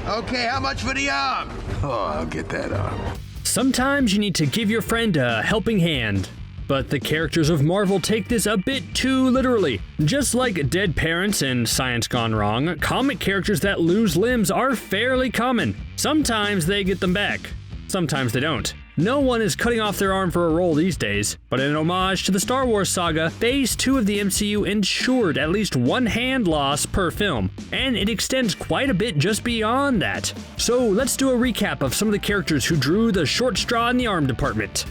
Okay, how much for the arm? Oh, I'll get that arm. Sometimes you need to give your friend a helping hand. But the characters of Marvel take this a bit too literally. Just like dead parents and science gone wrong, comic characters that lose limbs are fairly common. Sometimes they get them back, sometimes they don't. No one is cutting off their arm for a role these days, but in homage to the Star Wars saga, Phase 2 of the MCU ensured at least one hand loss per film, and it extends quite a bit just beyond that. So let's do a recap of some of the characters who drew the short straw in the arm department.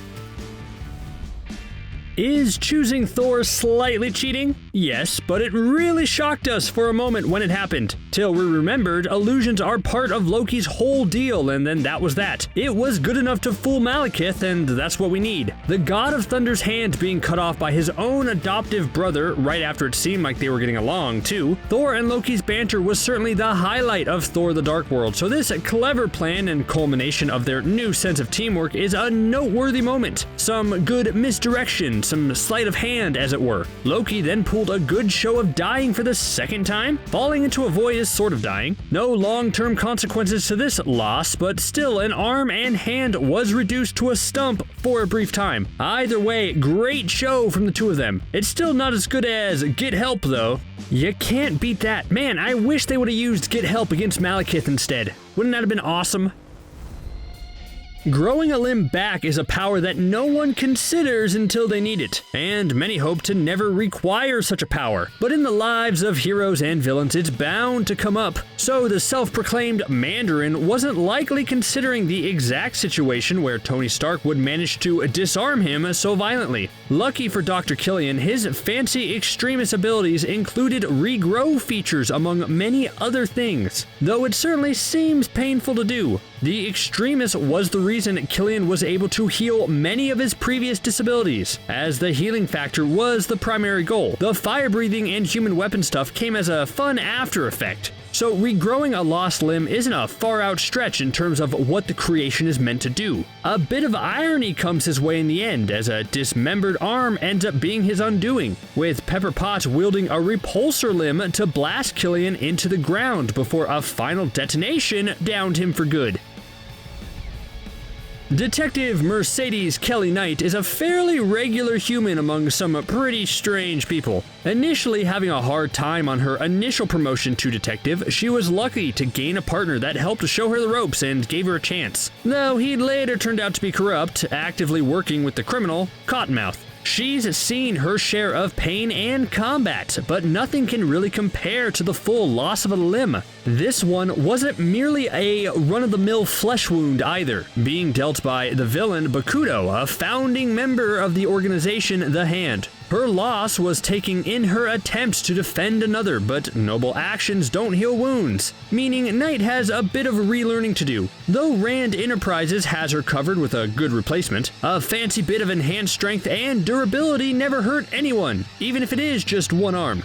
Is choosing Thor slightly cheating? Yes, but it really shocked us for a moment when it happened, till we remembered illusions are part of Loki's whole deal, and then that was that. It was good enough to fool Malekith, and that's what we need. The God of Thunder's hand being cut off by his own adoptive brother right after it seemed like they were getting along, too. Thor and Loki's banter was certainly the highlight of Thor the Dark World, so this clever plan and culmination of their new sense of teamwork is a noteworthy moment. Some good misdirection, some sleight of hand, as it were. Loki then pulled a good show of dying for the second time. Falling into a void is sort of dying. No long-term consequences to this loss, but still an arm and hand was reduced to a stump for a brief time. Either way, great show from the two of them. It's still not as good as Get Help, though. You can't beat that. Man, I wish they would have used Get Help against Malekith instead. Wouldn't that have been awesome? Growing a limb back is a power that no one considers until they need it, and many hope to never require such a power. But in the lives of heroes and villains, it's bound to come up. So the self-proclaimed Mandarin wasn't likely considering the exact situation where Tony Stark would manage to disarm him so violently. Lucky for Dr. Killian, his fancy extremist abilities included regrow features among many other things, though it certainly seems painful to do. The extremist was the reason Killian was able to heal many of his previous disabilities, as the healing factor was the primary goal. The fire-breathing and human weapon stuff came as a fun after effect. So regrowing a lost limb isn't a far-out stretch in terms of what the creation is meant to do. A bit of irony comes his way in the end, as a dismembered arm ends up being his undoing, with Pepper Potts wielding a repulsor limb to blast Killian into the ground before a final detonation downed him for good. Detective Mercedes Kelly Knight is a fairly regular human among some pretty strange people. Initially having a hard time on her initial promotion to detective, she was lucky to gain a partner that helped show her the ropes and gave her a chance. Though he later turned out to be corrupt, actively working with the criminal, Cottonmouth. She's seen her share of pain and combat, but nothing can really compare to the full loss of a limb. This one wasn't merely a run-of-the-mill flesh wound either, being dealt by the villain Bakudo, a founding member of the organization The Hand. Her loss was taken in her attempts to defend another, but noble actions don't heal wounds, meaning Knight has a bit of relearning to do. Though Rand Enterprises has her covered with a good replacement, a fancy bit of enhanced strength and durability never hurt anyone, even if it is just one arm.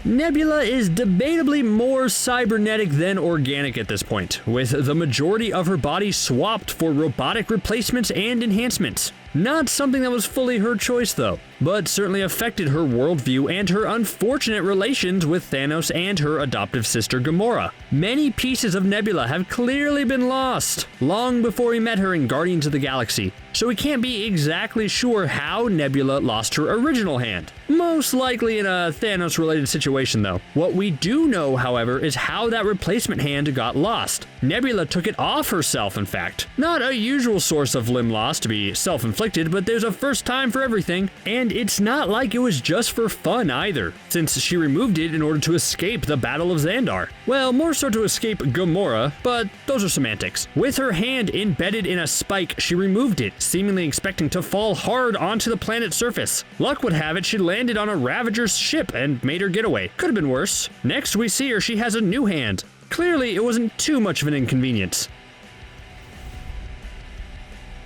Nebula is debatably more cybernetic than organic at this point, with the majority of her body swapped for robotic replacements and enhancements. Not something that was fully her choice though, but certainly affected her worldview and her unfortunate relations with Thanos and her adoptive sister Gamora. Many pieces of Nebula have clearly been lost, long before we met her in Guardians of the Galaxy, so we can't be exactly sure how Nebula lost her original hand. Most likely in a Thanos-related situation though. What we do know, however, is how that replacement hand got lost. Nebula took it off herself, in fact. Not a usual source of limb loss to be self-inflicted, but there's a first time for everything, and it's not like it was just for fun either, since she removed it in order to escape the Battle of Xandar. Well, more so to escape Gamora, but those are semantics. With her hand embedded in a spike, she removed it, seemingly expecting to fall hard onto the planet's surface. Luck would have it she landed on a Ravager's ship and made her getaway. Could have been worse. Next we see her, she has a new hand. Clearly, it wasn't too much of an inconvenience.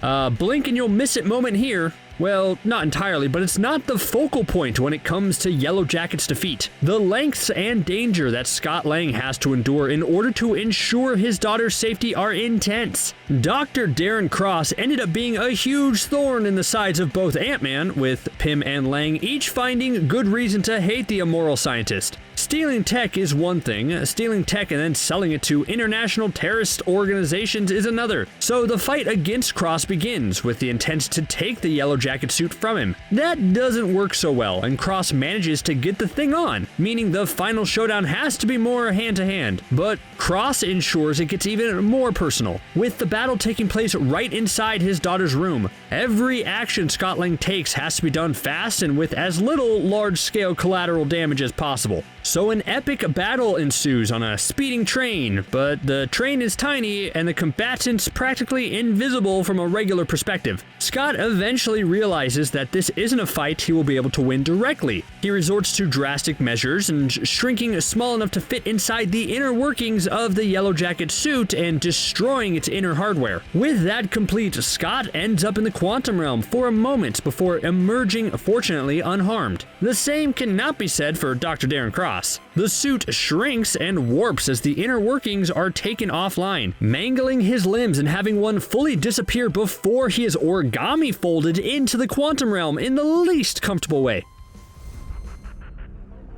Blink and you'll miss it moment here. Well, not entirely, but it's not the focal point when it comes to Yellow Jacket's defeat. The lengths and danger that Scott Lang has to endure in order to ensure his daughter's safety are intense. Dr. Darren Cross ended up being a huge thorn in the sides of both Ant-Man, with Pym and Lang each finding good reason to hate the immoral scientist. Stealing tech is one thing, stealing tech and then selling it to international terrorist organizations is another. So the fight against Cross begins with the intent to take the yellow jacket suit from him. That doesn't work so well, and Cross manages to get the thing on, meaning the final showdown has to be more hand-to-hand. But Cross ensures it gets even more personal, with the battle taking place right inside his daughter's room. Every action Scott Lang takes has to be done fast and with as little large-scale collateral damage as possible. So an epic battle ensues on a speeding train, but the train is tiny and the combatants practically invisible from a regular perspective. Scott eventually realizes that this isn't a fight he will be able to win directly. He resorts to drastic measures and shrinking small enough to fit inside the inner workings of the Yellow Jacket suit and destroying its inner hardware. With that complete, Scott ends up in the quantum realm for a moment before emerging, fortunately, unharmed. The same cannot be said for Dr. Darren Cross. The suit shrinks and warps as the inner workings are taken offline, mangling his limbs and having one fully disappear before he is origami folded into the quantum realm in the least comfortable way.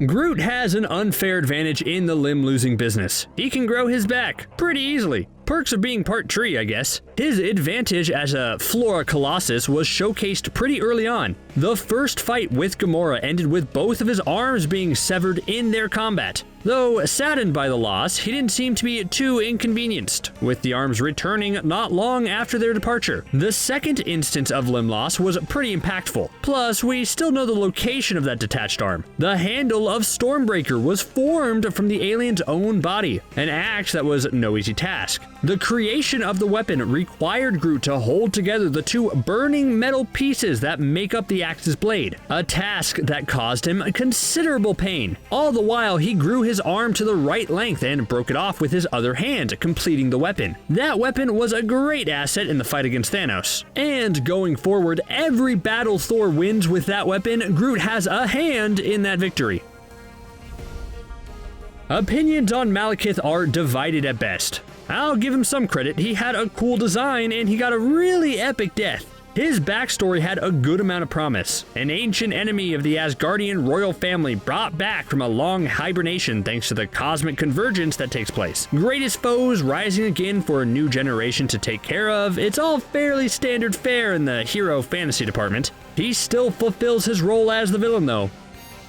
Groot has an unfair advantage in the limb-losing business. He can grow his back pretty easily. Perks of being part tree, I guess. His advantage as a Flora Colossus was showcased pretty early on. The first fight with Gamora ended with both of his arms being severed in their combat. Though saddened by the loss, he didn't seem to be too inconvenienced, with the arms returning not long after their departure. The second instance of limb loss was pretty impactful. Plus, we still know the location of that detached arm. The handle of Stormbreaker was formed from the alien's own body, an act that was no easy task. The creation of the weapon required Groot to hold together the two burning metal pieces that make up the axe's blade, a task that caused him considerable pain. All the while, he grew his arm to the right length and broke it off with his other hand, completing the weapon. That weapon was a great asset in the fight against Thanos. And going forward, every battle Thor wins with that weapon, Groot has a hand in that victory. Opinions on Malekith are divided at best. I'll give him some credit, he had a cool design and he got a really epic death. His backstory had a good amount of promise. An ancient enemy of the Asgardian royal family brought back from a long hibernation thanks to the cosmic convergence that takes place. Greatest foes rising again for a new generation to take care of. It's all fairly standard fare in the hero fantasy department. He still fulfills his role as the villain though.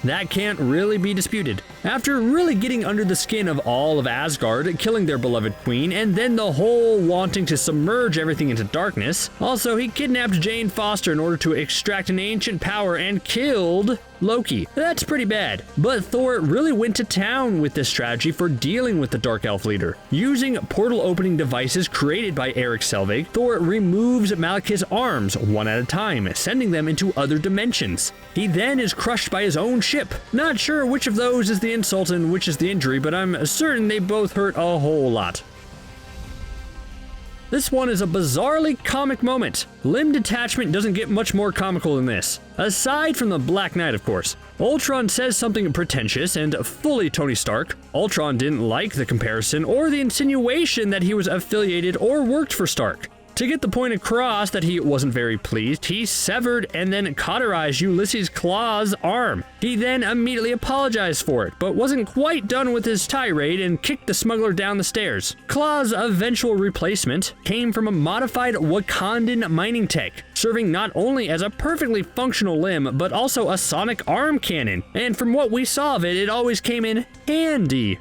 That can't really be disputed. After really getting under the skin of all of Asgard, killing their beloved queen, and then the whole wanting to submerge everything into darkness, also he kidnapped Jane Foster in order to extract an ancient power and killed Loki. That's pretty bad. But Thor really went to town with this strategy for dealing with the Dark Elf leader. Using portal opening devices created by Erik Selvig, Thor removes Malekith's arms one at a time, sending them into other dimensions. He then is crushed by his own ship. Not sure which of those is the insult and which is the injury, but I'm certain they both hurt a whole lot. This one is a bizarrely comic moment. Limb detachment doesn't get much more comical than this. Aside from the Black Knight, of course. Ultron says something pretentious and fully Tony Stark. Ultron didn't like the comparison or the insinuation that he was affiliated or worked for Stark. To get the point across that he wasn't very pleased, he severed and then cauterized Ulysses Claw's arm. He then immediately apologized for it, but wasn't quite done with his tirade and kicked the smuggler down the stairs. Claw's eventual replacement came from a modified Wakandan mining tech, serving not only as a perfectly functional limb, but also a sonic arm cannon. And from what we saw of it, it always came in handy.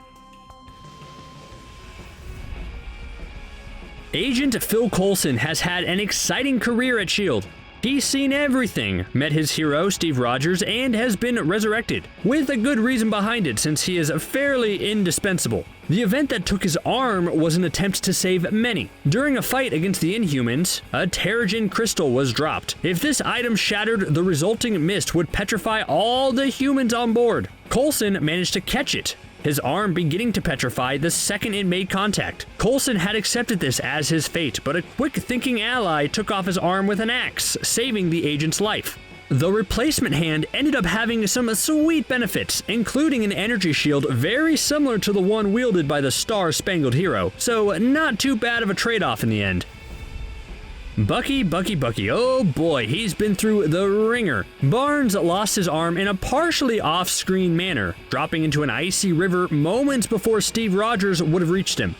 Agent Phil Coulson has had an exciting career at S.H.I.E.L.D. He's seen everything, met his hero Steve Rogers, and has been resurrected, with a good reason behind it since he is fairly indispensable. The event that took his arm was an attempt to save many. During a fight against the Inhumans, a Terrigen crystal was dropped. If this item shattered, the resulting mist would petrify all the humans on board. Coulson managed to catch it, his arm beginning to petrify the second it made contact. Coulson had accepted this as his fate, but a quick-thinking ally took off his arm with an axe, saving the agent's life. The replacement hand ended up having some sweet benefits, including an energy shield very similar to the one wielded by the Star-Spangled Hero, so not too bad of a trade-off in the end. Bucky, oh boy, he's been through the ringer. Barnes lost his arm in a partially off-screen manner, dropping into an icy river moments before Steve Rogers would have reached him.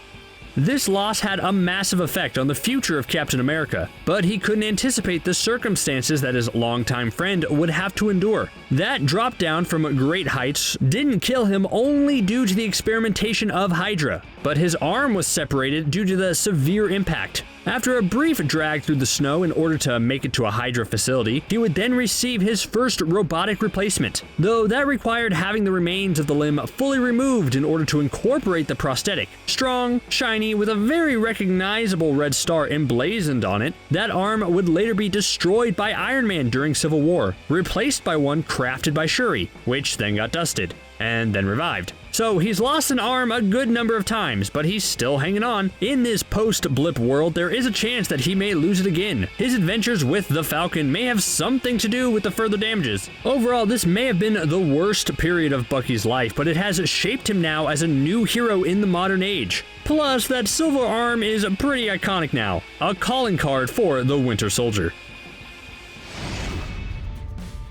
This loss had a massive effect on the future of Captain America, but he couldn't anticipate the circumstances that his longtime friend would have to endure. That drop down from great heights didn't kill him only due to the experimentation of Hydra, but his arm was separated due to the severe impact. After a brief drag through the snow in order to make it to a Hydra facility, he would then receive his first robotic replacement, though that required having the remains of the limb fully removed in order to incorporate the prosthetic. Strong, shiny, with a very recognizable red star emblazoned on it, that arm would later be destroyed by Iron Man during Civil War, replaced by one crafted by Shuri, which then got dusted, and then revived. So he's lost an arm a good number of times, but he's still hanging on. In this post-blip world, there is a chance that he may lose it again. His adventures with the Falcon may have something to do with the further damages. Overall, this may have been the worst period of Bucky's life, but it has shaped him now as a new hero in the modern age. Plus, that silver arm is pretty iconic now, a calling card for the Winter Soldier.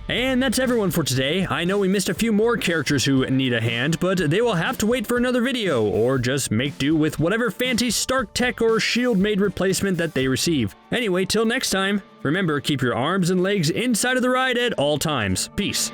And that's everyone for today. I know we missed a few more characters who need a hand, but they will have to wait for another video, or just make do with whatever fancy Stark Tech or Shield-made replacement that they receive. Anyway, till next time, remember, keep your arms and legs inside of the ride at all times. Peace.